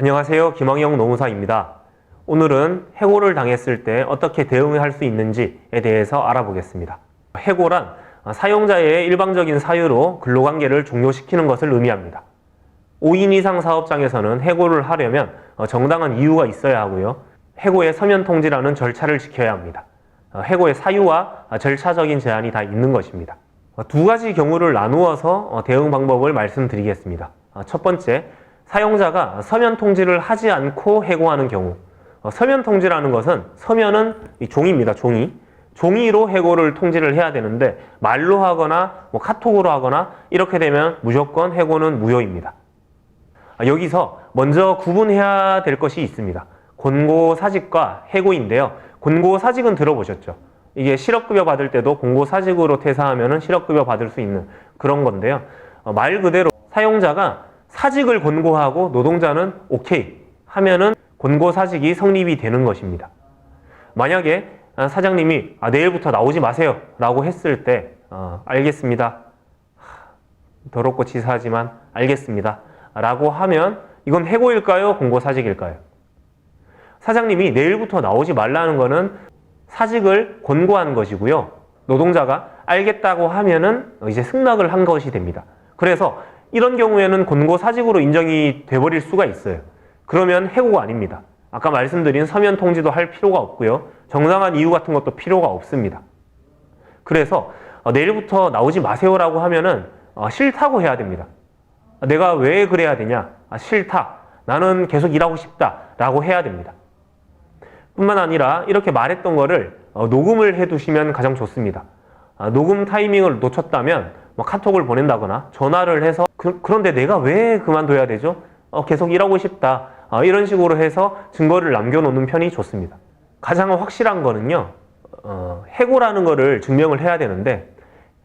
안녕하세요. 김학영 노무사입니다. 오늘은 해고를 당했을 때 어떻게 대응할 수 있는지에 대해서 알아보겠습니다. 해고란 사용자의 일방적인 사유로 근로관계를 종료시키는 것을 의미합니다. 5인 이상 사업장에서는 해고를 하려면 정당한 이유가 있어야 하고요. 해고의 서면 통지라는 절차를 지켜야 합니다. 해고의 사유와 절차적인 제한이 다 있는 것입니다. 두 가지 경우를 나누어서 대응 방법을 말씀드리겠습니다. 첫 번째, 사용자가 서면 통지를 하지 않고 해고하는 경우. 서면 통지라는 것은 서면은 이 종이입니다. 종이로 해고를 통지를 해야 되는데 말로 하거나 카톡으로 하거나 이렇게 되면 무조건 해고는 무효입니다. 여기서 먼저 구분해야 될 것이 있습니다. 권고사직과 해고인데요. 권고사직은 들어보셨죠? 이게 실업급여 받을 때도 권고사직으로 퇴사하면 실업급여 받을 수 있는 그런 건데요. 말 그대로 사용자가 사직을 권고하고 노동자는 오케이 하면은 권고사직이 성립이 되는 것입니다. 만약에 사장님이 내일부터 나오지 마세요 라고 했을 때 알겠습니다. 더럽고 치사하지만 알겠습니다 라고 하면 이건 해고일까요? 권고사직일까요? 사장님이 내일부터 나오지 말라는 거는 사직을 권고한 것이고요. 노동자가 알겠다고 하면은 이제 승낙을 한 것이 됩니다. 그래서 이런 경우에는 권고사직으로 인정이 돼버릴 수가 있어요. 그러면 해고가 아닙니다. 아까 말씀드린 서면 통지도 할 필요가 없고요. 정당한 이유 같은 것도 필요가 없습니다. 그래서 내일부터 나오지 마세요라고 하면은 싫다고 해야 됩니다. 내가 왜 그래야 되냐? 싫다. 나는 계속 일하고 싶다. 라고 해야 됩니다. 뿐만 아니라 이렇게 말했던 거를 녹음을 해두시면 가장 좋습니다. 녹음 타이밍을 놓쳤다면 카톡을 보낸다거나 전화를 해서 그런데 내가 왜 그만둬야 되죠? 계속 일하고 싶다. 이런 식으로 해서 증거를 남겨놓는 편이 좋습니다. 가장 확실한 거는요. 해고라는 거를 증명을 해야 되는데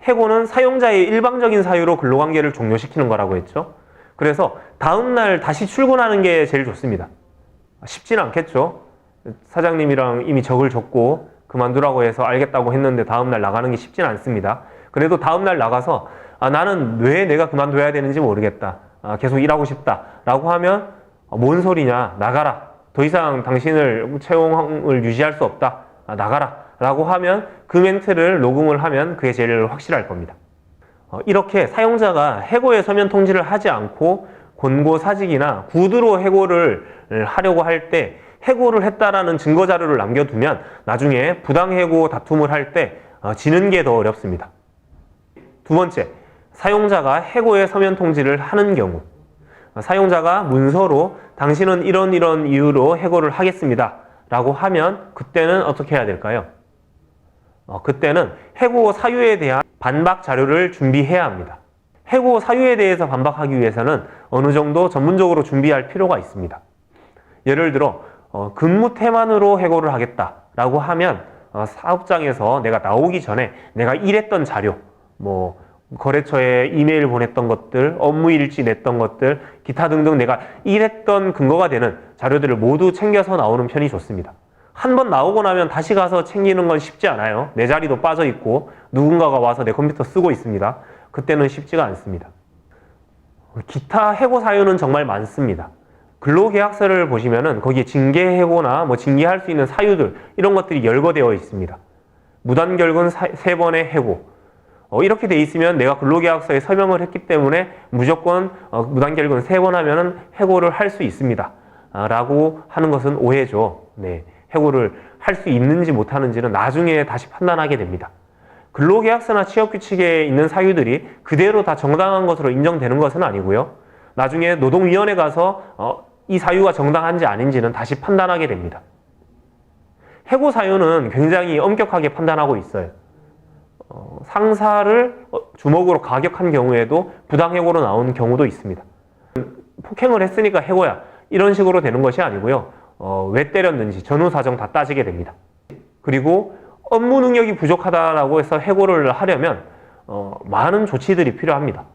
해고는 사용자의 일방적인 사유로 근로관계를 종료시키는 거라고 했죠. 그래서 다음날 다시 출근하는 게 제일 좋습니다. 쉽지는 않겠죠. 사장님이랑 이미 적을 줬고 그만두라고 해서 알겠다고 했는데 다음날 나가는 게 쉽지는 않습니다. 그래도 다음날 나가서 나는 왜 내가 그만둬야 되는지 모르겠다. 계속 일하고 싶다. 라고 하면 뭔 소리냐. 나가라. 더 이상 당신을 채용을 유지할 수 없다. 나가라. 라고 하면 그 멘트를 녹음을 하면 그게 제일 확실할 겁니다. 이렇게 사용자가 해고의 서면 통지를 하지 않고 권고사직이나 구두로 해고를 하려고 할 때 해고를 했다라는 증거 자료를 남겨두면 나중에 부당해고 다툼을 할 때 지는 게 더 어렵습니다. 두 번째, 사용자가 해고의 서면 통지를 하는 경우. 사용자가 문서로 당신은 이런 이유로 해고를 하겠습니다 라고 하면 그때는 어떻게 해야 될까요? 그때는 해고 사유에 대한 반박 자료를 준비해야 합니다. 해고 사유에 대해서 반박하기 위해서는 어느 정도 전문적으로 준비할 필요가 있습니다. 예를 들어 근무 태만으로 해고를 하겠다라고 하면 사업장에서 내가 나오기 전에 내가 일했던 자료, 거래처에 이메일 보냈던 것들, 업무 일지 냈던 것들, 기타 등등 내가 일했던 근거가 되는 자료들을 모두 챙겨서 나오는 편이 좋습니다. 한 번 나오고 나면 다시 가서 챙기는 건 쉽지 않아요. 내 자리도 빠져 있고 누군가가 와서 내 컴퓨터 쓰고 있습니다. 그때는 쉽지가 않습니다. 기타 해고 사유는 정말 많습니다. 근로계약서를 보시면은 거기에 징계해고나 징계할 수 있는 사유들 이런 것들이 열거되어 있습니다. 무단결근 3번의 해고 이렇게 돼 있으면 내가 근로계약서에 서명을 했기 때문에 무조건 무단결근 3번 하면은 해고를 할 수 있습니다. 라고 하는 것은 오해죠. 네, 해고를 할 수 있는지 못하는지는 나중에 다시 판단하게 됩니다. 근로계약서나 취업규칙에 있는 사유들이 그대로 다 정당한 것으로 인정되는 것은 아니고요. 나중에 노동위원회 가서 이 사유가 정당한지 아닌지는 다시 판단하게 됩니다. 해고 사유는 굉장히 엄격하게 판단하고 있어요. 상사를 주먹으로 가격한 경우에도 부당해고로 나오는 경우도 있습니다. 폭행을 했으니까 해고야 이런 식으로 되는 것이 아니고요. 왜 때렸는지 전후 사정 다 따지게 됩니다. 그리고 업무 능력이 부족하다라고 해서 해고를 하려면 많은 조치들이 필요합니다.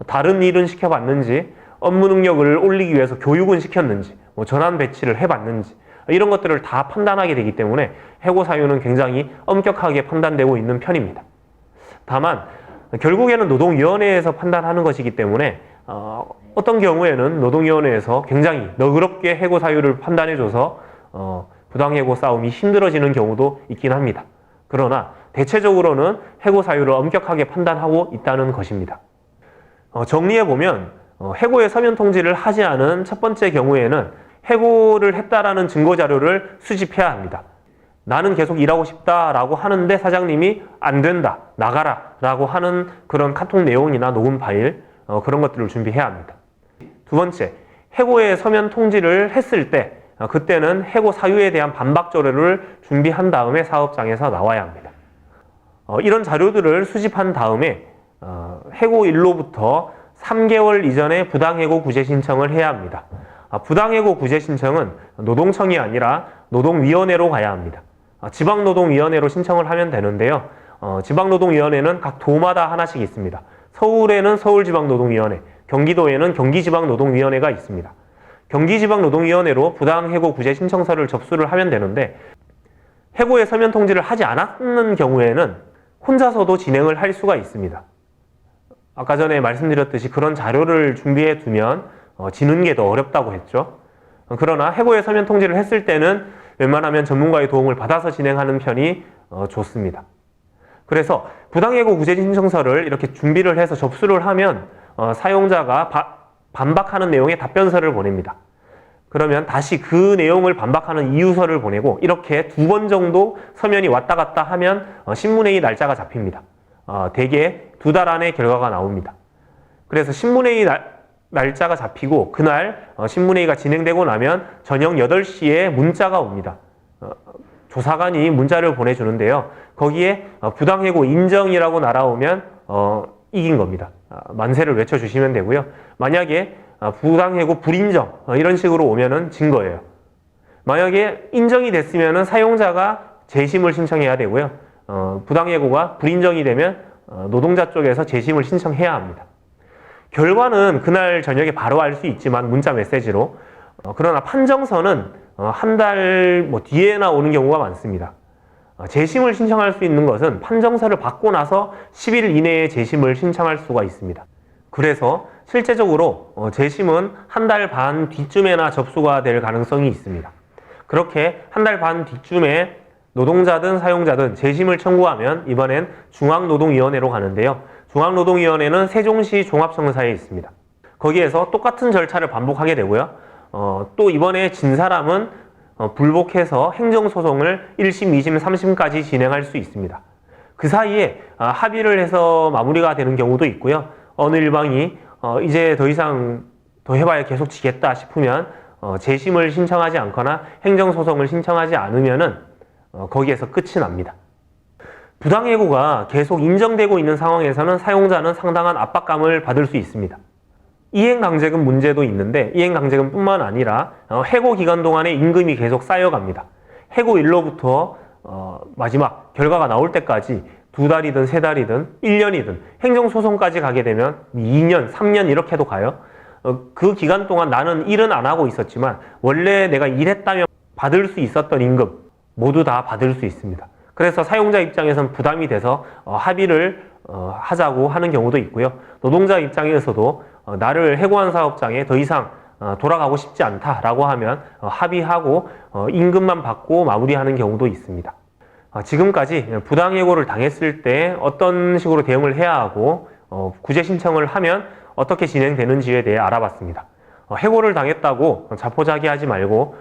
다른 일은 시켜봤는지 업무 능력을 올리기 위해서 교육은 시켰는지 전환 배치를 해봤는지 이런 것들을 다 판단하게 되기 때문에 해고 사유는 굉장히 엄격하게 판단되고 있는 편입니다. 다만 결국에는 노동위원회에서 판단하는 것이기 때문에 어떤 경우에는 노동위원회에서 굉장히 너그럽게 해고 사유를 판단해줘서 부당해고 싸움이 힘들어지는 경우도 있긴 합니다. 그러나 대체적으로는 해고 사유를 엄격하게 판단하고 있다는 것입니다. 정리해보면 해고의 서면 통지를 하지 않은 첫 번째 경우에는 해고를 했다라는 증거 자료를 수집해야 합니다. 나는 계속 일하고 싶다라고 하는데 사장님이 안 된다, 나가라 라고 하는 그런 카톡 내용이나 녹음 파일, 그런 것들을 준비해야 합니다. 두 번째, 해고의 서면 통지를 했을 때 그때는 해고 사유에 대한 반박 자료를 준비한 다음에 사업장에서 나와야 합니다. 이런 자료들을 수집한 다음에 해고일로부터 3개월 이전에 부당해고 구제 신청을 해야 합니다. 부당해고 구제 신청은 노동청이 아니라 노동위원회로 가야 합니다. 지방노동위원회로 신청을 하면 되는데요. 지방노동위원회는 각 도마다 하나씩 있습니다. 서울에는 서울지방노동위원회, 경기도에는 경기지방노동위원회가 있습니다. 경기지방노동위원회로 부당해고 구제 신청서를 접수를 하면 되는데 해고의 서면 통지를 하지 않았는 경우에는 혼자서도 진행을 할 수가 있습니다. 아까 전에 말씀드렸듯이 그런 자료를 준비해 두면 지는 게 더 어렵다고 했죠. 그러나 해고의 서면 통지를 했을 때는 웬만하면 전문가의 도움을 받아서 진행하는 편이 좋습니다. 그래서 부당해고 구제 신청서를 이렇게 준비를 해서 접수를 하면 사용자가 반박하는 내용의 답변서를 보냅니다. 그러면 다시 그 내용을 반박하는 이유서를 보내고 이렇게 2번 정도 서면이 왔다 갔다 하면 신문회의 날짜가 잡힙니다. 대개 2달 안에 결과가 나옵니다. 그래서 신문회의 날짜가 잡히고 그날 신문회의가 진행되고 나면 저녁 8시에 문자가 옵니다. 조사관이 문자를 보내주는데요. 거기에 부당해고 인정이라고 날아오면 이긴 겁니다. 만세를 외쳐주시면 되고요. 만약에 부당해고 불인정 이런 식으로 오면은 진 거예요. 만약에 인정이 됐으면은 사용자가 재심을 신청해야 되고요. 부당해고가 불인정이 되면 노동자 쪽에서 재심을 신청해야 합니다. 결과는 그날 저녁에 바로 알 수 있지만 문자 메시지로 그러나 판정서는 한 달 뒤에 나오는 경우가 많습니다. 재심을 신청할 수 있는 것은 판정서를 받고 나서 10일 이내에 재심을 신청할 수가 있습니다. 그래서 실제적으로 재심은 한 달 반 뒤쯤에나 접수가 될 가능성이 있습니다. 그렇게 한 달 반 뒤쯤에 노동자든 사용자든 재심을 청구하면 이번엔 중앙노동위원회로 가는데요. 중앙노동위원회는 세종시 종합청사에 있습니다. 거기에서 똑같은 절차를 반복하게 되고요. 또 이번에 진 사람은 불복해서 행정소송을 1심, 2심, 3심까지 진행할 수 있습니다. 그 사이에 합의를 해서 마무리가 되는 경우도 있고요. 어느 일방이 이제 더 이상 더 해봐야 계속 지겠다 싶으면 재심을 신청하지 않거나 행정소송을 신청하지 않으면은 거기에서 끝이 납니다. 부당해고가 계속 인정되고 있는 상황에서는 사용자는 상당한 압박감을 받을 수 있습니다. 이행강제금 문제도 있는데 이행강제금 뿐만 아니라 해고 기간 동안에 임금이 계속 쌓여갑니다. 해고일로부터 마지막 결과가 나올 때까지 2달이든 3달이든 1년이든 행정소송까지 가게 되면 2년, 3년 이렇게도 가요. 그 기간 동안 나는 일은 안 하고 있었지만 원래 내가 일했다면 받을 수 있었던 임금 모두 다 받을 수 있습니다. 그래서 사용자 입장에서는 부담이 돼서 합의를 하자고 하는 경우도 있고요. 노동자 입장에서도 나를 해고한 사업장에 더 이상 돌아가고 싶지 않다라고 하면 합의하고 임금만 받고 마무리하는 경우도 있습니다. 지금까지 부당해고를 당했을 때 어떤 식으로 대응을 해야 하고 구제 신청을 하면 어떻게 진행되는지에 대해 알아봤습니다. 해고를 당했다고 자포자기하지 말고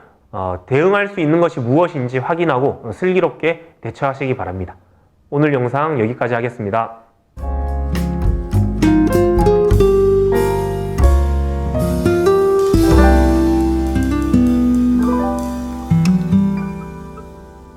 대응할 수 있는 것이 무엇인지 확인하고 슬기롭게 대처하시기 바랍니다. 오늘 영상 여기까지 하겠습니다.